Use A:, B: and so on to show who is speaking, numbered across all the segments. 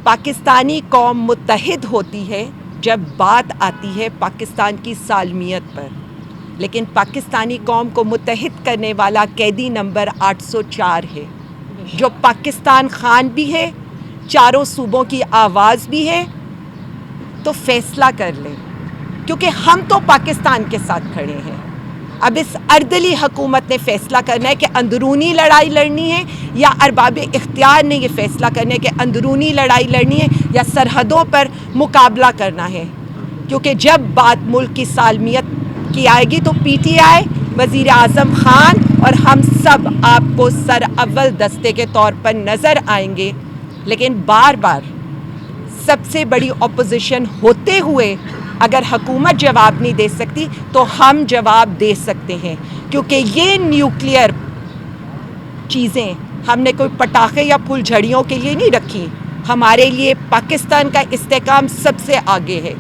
A: پاکستانی قوم متحد ہوتی ہے جب بات آتی ہے پاکستان کی سالمیت پر، لیکن پاکستانی قوم کو متحد کرنے والا قیدی نمبر 804 ہے، جو پاکستان خان بھی ہے، چاروں صوبوں کی آواز بھی ہے۔ تو فیصلہ کر لیں، کیونکہ ہم تو پاکستان کے ساتھ کھڑے ہیں۔ اب اس اردلی حکومت نے فیصلہ کرنا ہے کہ اندرونی لڑائی لڑنی ہے، یا ارباب اختیار نے یہ فیصلہ کرنا ہے کہ اندرونی لڑائی لڑنی ہے یا سرحدوں پر مقابلہ کرنا ہے۔ کیونکہ جب بات ملک کی سالمیت کی آئے گی تو پی ٹی آئی، وزیر اعظم خان اور ہم سب آپ کو سر اول دستے کے طور پر نظر آئیں گے۔ لیکن بار بار سب سے بڑی اپوزیشن ہوتے ہوئے اگر حکومت جواب نہیں دے سکتی تو ہم جواب دے سکتے ہیں، کیونکہ یہ نیوکلیئر چیزیں ہم نے کوئی پٹاخے یا پھول جھڑیوں کے لیے نہیں رکھی۔ ہمارے لیے پاکستان کا استحکام سب سے آگے ہے،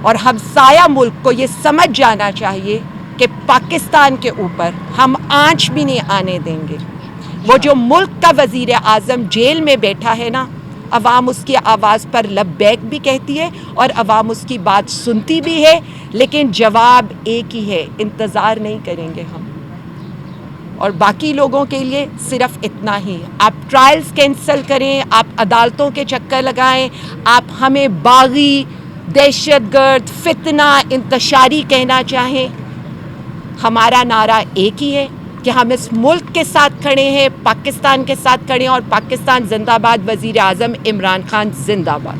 A: اور ہمسایہ ملک کو یہ سمجھ جانا چاہیے کہ پاکستان کے اوپر ہم آنچ بھی نہیں آنے دیں گے۔ وہ جو ملک کا وزیر اعظم جیل میں بیٹھا ہے نا، عوام اس کی آواز پر لبیک بھی کہتی ہے اور عوام اس کی بات سنتی بھی ہے، لیکن جواب ایک ہی ہے، انتظار نہیں کریں گے ہم۔ اور باقی لوگوں کے لیے صرف اتنا ہی، آپ ٹرائلز کینسل کریں، آپ عدالتوں کے چکر لگائیں، آپ ہمیں باغی، دہشت گرد، فتنہ، انتشاری کہنا چاہیں، ہمارا نعرہ ایک ہی ہے کہ ہم اس ملک کے ساتھ کھڑے ہیں، پاکستان کے ساتھ کھڑے ہیں، اور پاکستان زندہ باد، وزیر اعظم عمران خان زندہ باد۔